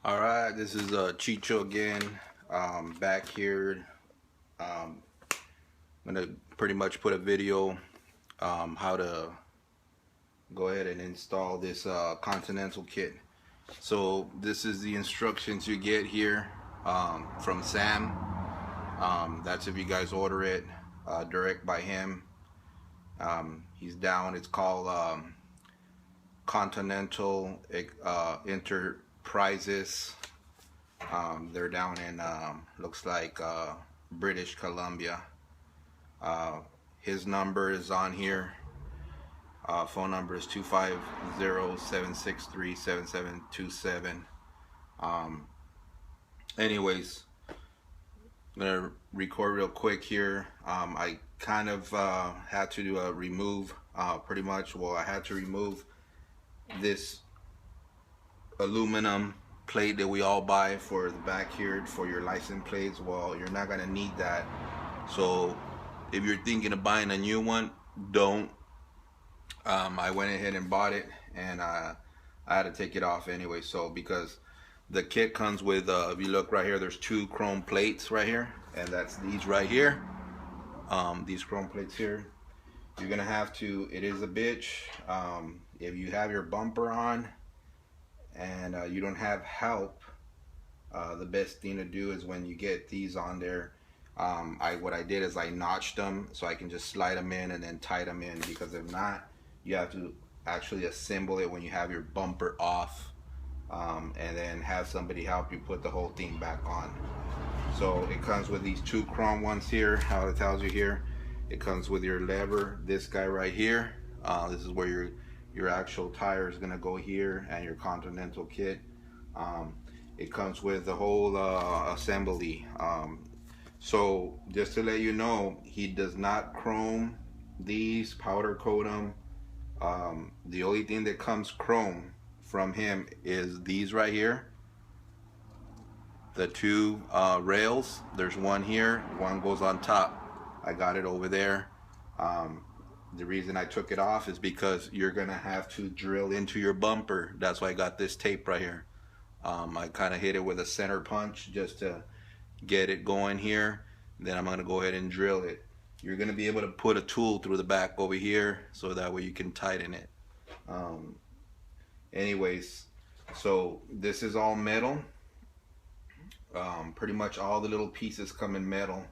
All right, this is Chicho again. Back here. I'm gonna pretty much put a video how to go ahead and install this Continental kit. So this is the instructions you get here from Sam. That's if you guys order it direct by him. He's down. It's called Continental Enterprises. They're down in looks like British Columbia. His number is on here. Phone number is 250-763-7727. Anyways, I'm gonna record real quick here. I kind of had to remove pretty much, well, I had to remove this aluminum plate that we all buy for the back here for your license plates. Well, you're not gonna need that. So if you're thinking of buying a new one, don't. I went ahead and bought it, and I had to take it off anyway. So because the kit comes with if you look right here, there's two chrome plates right here, and that's these right here. These chrome plates here, you're gonna have to, it is a bitch. If you have your bumper on and you don't have help, the best thing to do is when you get these on there, what I did is I notched them so I can just slide them in and then tie them in, because if not, you have to actually assemble it when you have your bumper off, and then have somebody help you put the whole thing back on. So it comes with these two chrome ones here. How it tells you here, it comes with your lever, this guy right here. This is where your actual tire is gonna go here, and your Continental kit. It comes with the whole assembly. So just to let you know, he does not chrome these, powder coat them. The only thing that comes chrome from him is these right here, the two rails. There's one here, one goes on top. I got it over there. The reason I took it off is because you're gonna have to drill into your bumper. That's why I got this tape right here. I kind of hit it with a center punch just to get it going here. Then I'm gonna go ahead and drill it. You're gonna be able to put a tool through the back over here, so that way you can tighten it. Anyways, so this is all metal. Pretty much all the little pieces come in metal.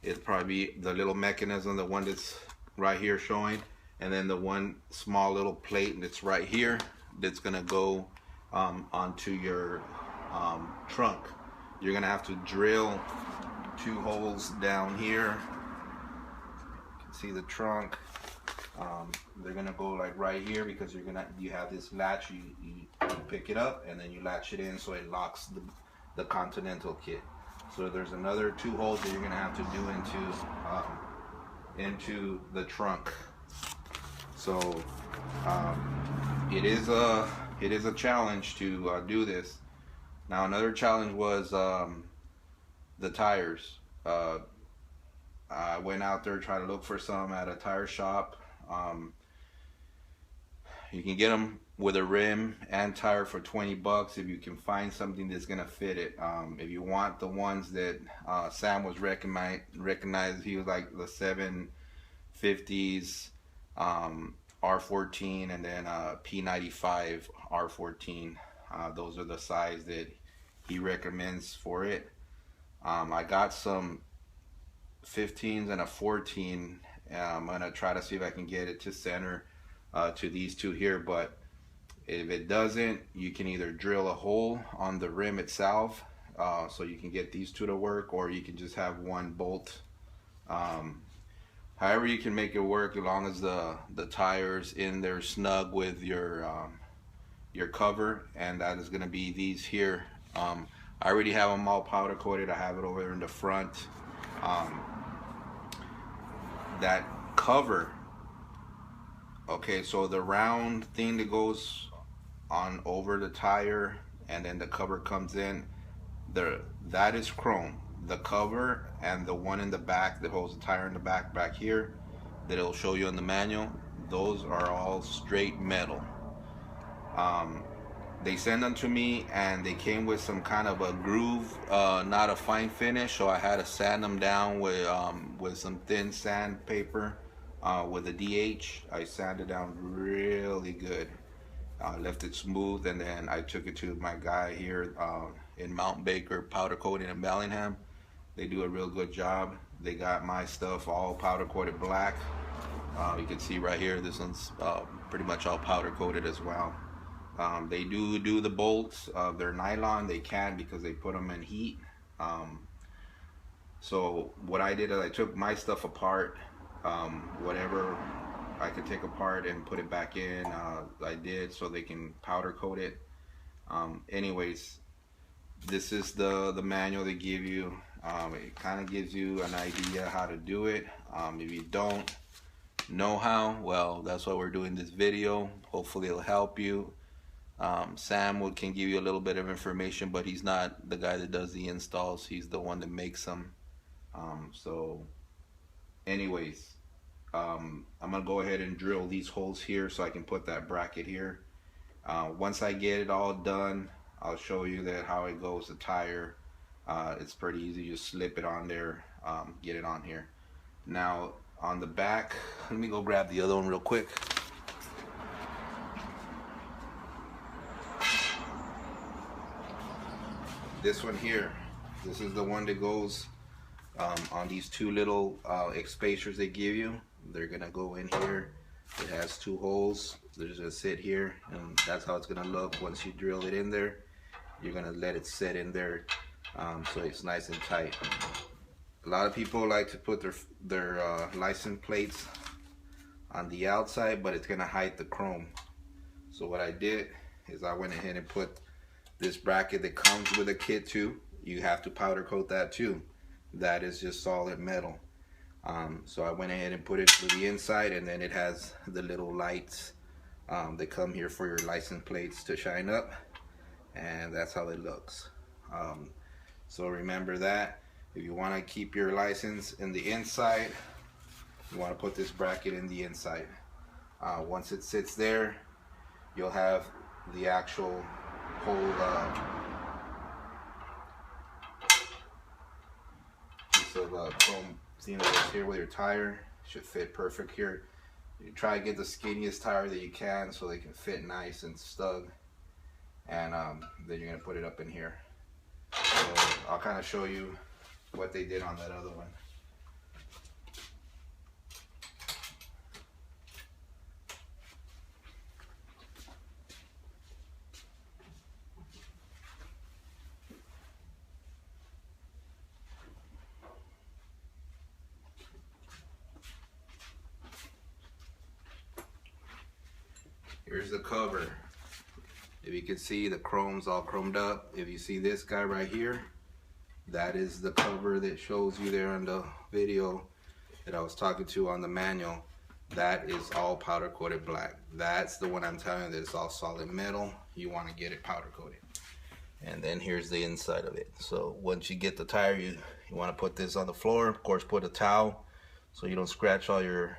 It'll probably be the little mechanism, the one that's right here showing, and then the one small little plate that's right here that's gonna go onto your trunk. You're gonna have to drill two holes down here. You can see the trunk. They're gonna go like right here, because you have this latch. You pick it up and then you latch it in so it locks the Continental kit. So there's another two holes that you're gonna have to do into the trunk. So it is a challenge to do this. Now another challenge was the tires. I went out there trying to look for some at a tire shop. You can get them with a rim and tire for 20 bucks if you can find something that's gonna fit it. If you want the ones that Sam was recognized, he was like the 750s, R14, and then P95 R14. Those are the size that he recommends for it. I got some 15s and a 14. I'm gonna try to see if I can get it to center to these two here, but if it doesn't, you can either drill a hole on the rim itself, so you can get these two to work, or you can just have one bolt. However you can make it work, as long as the tires in there snug with your cover, and that is going to be these here. I already have them all powder coated. I have it over there in the front. That cover, okay, so the round thing that goes on over the tire and then the cover comes in there, that is chrome. The cover and the one in the back that holds the tire in the back here, that it'll show you in the manual, those are all straight metal. They send them to me, and they came with some kind of a groove, not a fine finish, so I had to sand them down with some thin sandpaper, with a DH. I sanded down really good, left it smooth, and then I took it to my guy here in Mount Baker Powder Coating in Bellingham. They do a real good job. They got my stuff all powder coated black. You can see right here, this one's pretty much all powder coated as well. They do the bolts. They're nylon. They can because they put them in heat. So what I did is I took my stuff apart, whatever I could take apart and put it back in. I did so they can powder coat it. Anyways, this is the manual they give you. It kind of gives you an idea how to do it. If you don't know how, well, that's why we're doing this video. Hopefully it'll help you. Sam can give you a little bit of information, but he's not the guy that does the installs. He's the one that makes them. So anyways, I'm gonna go ahead and drill these holes here so I can put that bracket here. Once I get it all done, I'll show you that how it goes, the tire. It's pretty easy. You just slip it on there, get it on here. Now on the back, let me go grab the other one real quick. This one here, this is the one that goes on these two little spacers they give you. They're gonna go in here. It has two holes. They're just gonna sit here, and that's how it's gonna look once you drill it in there. You're gonna let it set in there, so it's nice and tight. A lot of people like to put their license plates on the outside, but it's gonna hide the chrome. So what I did is I went ahead and put this bracket that comes with a kit too. You have to powder coat that too. That is just solid metal. So I went ahead and put it to the inside, and then it has the little lights that come here for your license plates to shine up, and that's how it looks. So remember that if you want to keep your license in the inside, you want to put this bracket in the inside. Once it sits there, you'll have the actual whole piece of chrome seamless here with your tire. Should fit perfect here. You try to get the skinniest tire that you can so they can fit nice and snug, and then you're gonna put it up in here. So I'll kind of show you what they did on that other one. Here's the cover. If you can see, the chrome's all chromed up. If you see this guy right here, that is the cover that shows you there on the video that I was talking to on the manual. That is all powder coated black. That's the one I'm telling you that it's all solid metal. You want to get it powder coated. And then here's the inside of it. So once you get the tire, you want to put this on the floor. Of course, put a towel so you don't scratch all your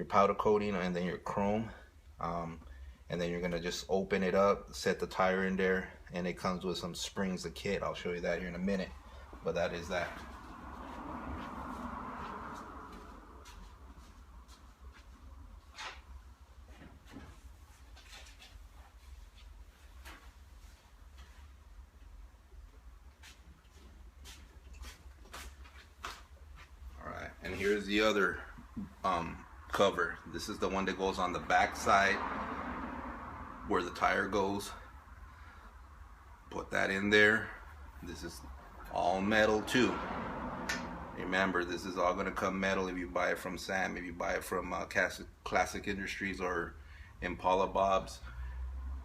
powder coating and then your chrome. And then you're gonna just open it up, set the tire in there, and it comes with some springs, the kit. I'll show you that here in a minute, but that is that. All right, and here's the other cover. This is the one that goes on the back side where the tire goes. Put that in there. This is all metal too. Remember, this is all gonna come metal if you buy it from Sam. If you buy it from Classic Industries or Impala Bob's,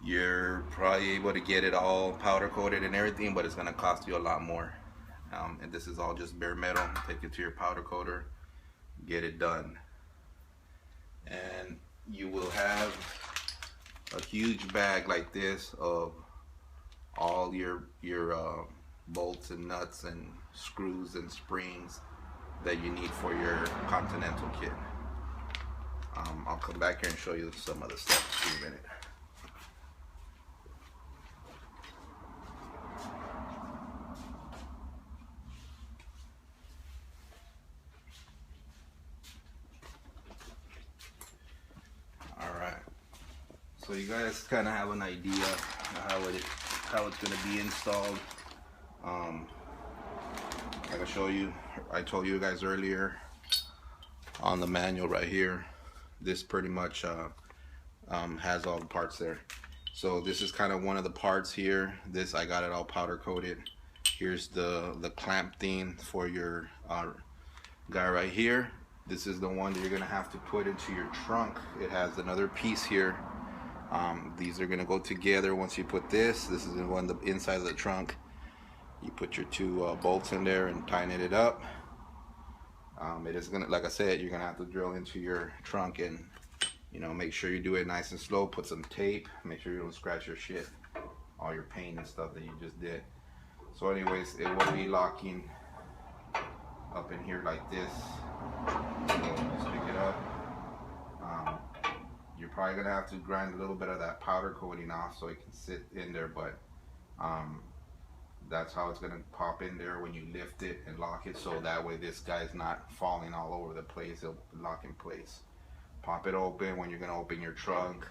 you're probably able to get it all powder coated and everything, but it's gonna cost you a lot more. And this is all just bare metal. Take it to your powder coater, get it done, and you will have a huge bag like this of all your bolts and nuts and screws and springs that you need for your Continental kit. I'll come back here and show you some of the steps in a minute. So you guys kind of have an idea of how it's going to be installed. Like I told you guys earlier on the manual right here, this pretty much has all the parts there. So this is kind of one of the parts here. This, I got it all powder coated. Here's the clamp thing for your guy right here. This is the one that you're gonna have to put into your trunk. It has another piece here. These are gonna go together once you put this. This is the one, the inside of the trunk. You put your two bolts in there and tighten it up. It is gonna, like I said, you're gonna have to drill into your trunk and, you know, make sure you do it nice and slow. Put some tape. Make sure you don't scratch your shit, all your paint and stuff that you just did. So anyways, it will be locking up in here like this. So just pick it up. You're probably gonna have to grind a little bit of that powder coating off so it can sit in there, but that's how it's gonna pop in there when you lift it and lock it, so that way this guy's not falling all over the place. It'll lock in place. Pop it open when you're gonna open your trunk.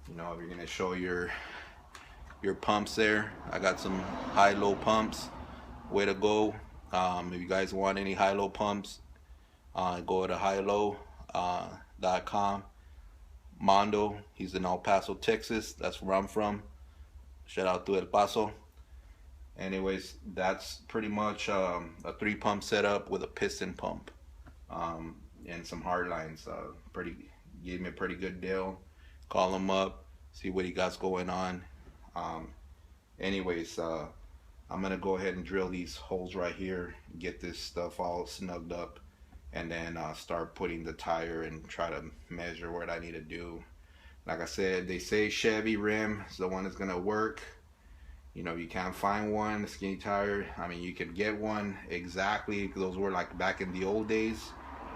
You know, if you're gonna show your pumps there, I got some high-low pumps. Way to go. If you guys want any high-low pumps, go to highlow.com. Mondo, he's in El Paso, Texas. That's where I'm from. Shout out to El Paso. Anyways, that's pretty much a 3-pump setup with a piston pump and some hard lines. Gave me a pretty good deal. Call him up, see what he got going on. Anyways, I'm gonna go ahead and drill these holes right here, get this stuff all snugged up, and then start putting the tire and try to measure what I need to do. Like I said, they say Chevy rim is the one that's gonna work. You know, you can't find one, skinny tire. I mean, you can get one exactly. Those were like back in the old days,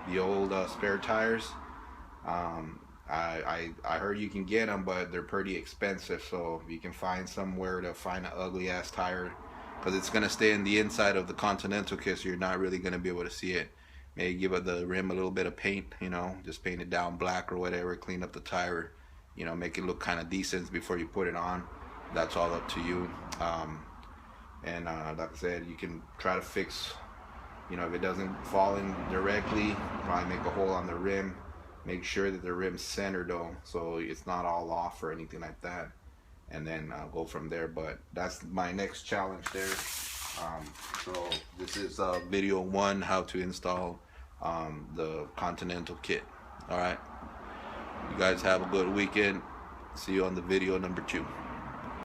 the old spare tires. I heard you can get them, but they're pretty expensive. So if you can find somewhere to find an ugly ass tire, because it's gonna stay in the inside of the Continental kit, so you're not really gonna be able to see it. Maybe give it the rim a little bit of paint, you know, just paint it down black or whatever, clean up the tire, you know, make it look kind of decent before you put it on. That's all up to you. Like I said, you can try to fix, you know, if it doesn't fall in directly, probably make a hole on the rim. Make sure that the rim's centered though, so it's not all off or anything like that, and then go from there. But that's my next challenge there. So this is video 1, how to install the Continental kit. All right, you guys have a good weekend. See you on the video number 2.